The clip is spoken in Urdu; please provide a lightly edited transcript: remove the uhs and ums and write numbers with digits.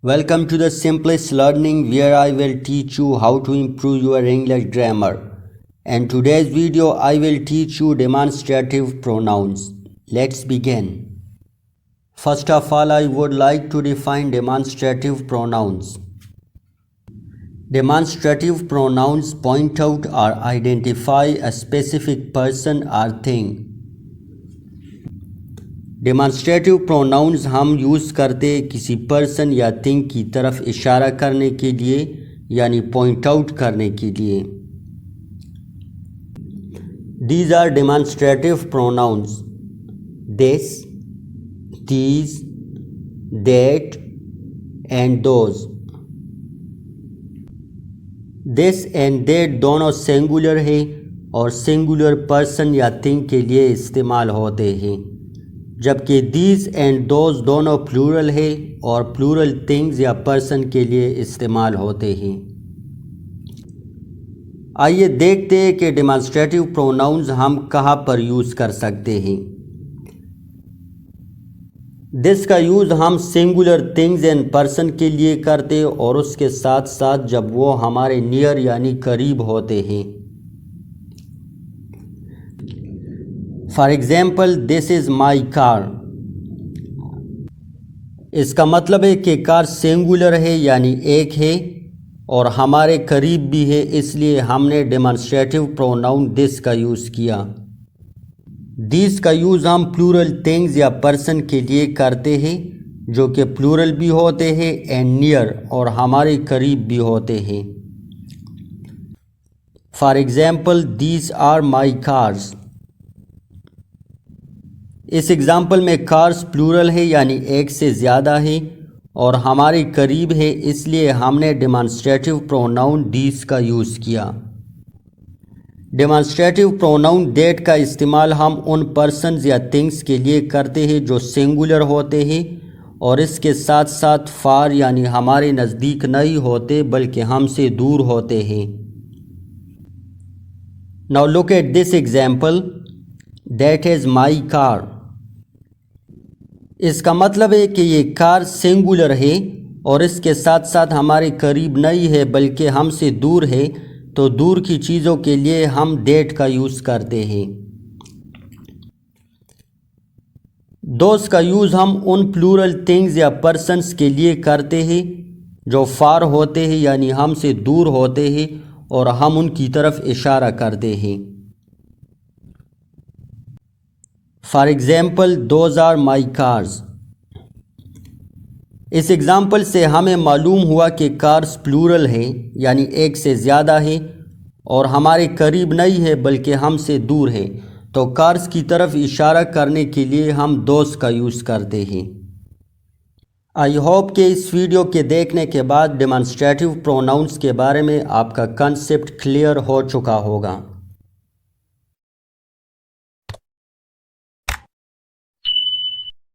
Welcome to the Simplest Learning, where I will teach you how to improve your English grammar. In today's video, I will teach you demonstrative pronouns. Let's begin. First of all, I would like to define demonstrative pronouns. Demonstrative pronouns point out or identify a specific person or thing. Demonstrative pronouns ہم یوز کرتے کسی پرسن یا تھنگ کی طرف اشارہ کرنے کے لیے یعنی پوائنٹ آؤٹ کرنے کے لیے. These are demonstrative pronouns: this, these, that and those. This and that دونوں سنگولر ہے اور سنگولر پرسن یا تھنگ کے لیے استعمال ہوتے ہیں، جبکہ دیز اینڈ دوز دونوں پلورل ہے اور پلورل تھنگز یا پرسن کے لیے استعمال ہوتے ہیں. آئیے دیکھتے ہیں کہ ڈیمانسٹریٹو پروناؤنز ہم کہاں پر یوز کر سکتے ہیں. دس کا یوز ہم سنگولر تھنگز اینڈ پرسن کے لیے کرتے اور اس کے ساتھ ساتھ جب وہ ہمارے نیئر یعنی قریب ہوتے ہیں. فار ایگزامپل، دس از مائی کار. اس کا مطلب ہے کہ کار سنگولر ہے یعنی ایک ہے اور ہمارے قریب بھی ہے، اس لیے ہم نے ڈیمانسٹریٹو پروناؤن دس کا یوز کیا. دیز کا یوز ہم پلورل تھنگز یا پرسن کے لیے کرتے ہیں جو کہ پلورل بھی ہوتے ہیں اینڈ نیئر اور ہمارے قریب بھی ہوتے ہیں. For example, these are my cars. اس ایگزامپل میں کارز پلورل ہے یعنی ایک سے زیادہ ہے اور ہمارے قریب ہے، اس لیے ہم نے ڈیمانسٹریٹو پروناؤن دیز کا یوز کیا. ڈیمانسٹریٹو پروناؤن دیٹ کا استعمال ہم ان پرسنز یا تھنگز کے لیے کرتے ہیں جو سنگولر ہوتے ہیں اور اس کے ساتھ ساتھ فار یعنی ہمارے نزدیک نہیں ہوتے بلکہ ہم سے دور ہوتے ہیں. Now look at this example. That is my car. اس کا مطلب ہے کہ یہ کار سنگولر ہے اور اس کے ساتھ ساتھ ہمارے قریب نہیں ہے بلکہ ہم سے دور ہے، تو دور کی چیزوں کے لیے ہم دیٹ کا یوز کرتے ہیں. دوز کا یوز ہم ان پلورل تھنگز یا پرسنز کے لیے کرتے ہیں جو فار ہوتے ہیں یعنی ہم سے دور ہوتے ہیں اور ہم ان کی طرف اشارہ کرتے ہیں. For example, those are my cars. اس ایگزامپل سے ہمیں معلوم ہوا کہ کارز پلورل ہے یعنی ایک سے زیادہ ہے اور ہمارے قریب نہیں ہے بلکہ ہم سے دور ہے، تو کارز کی طرف اشارہ کرنے کے لیے ہم دوز کا یوز کرتے ہیں. آئی ہوپ کہ اس ویڈیو کے دیکھنے کے بعد ڈیمانسٹریٹو پروناؤنس کے بارے میں آپ کا کنسیپٹ کلیئر ہو چکا ہوگا.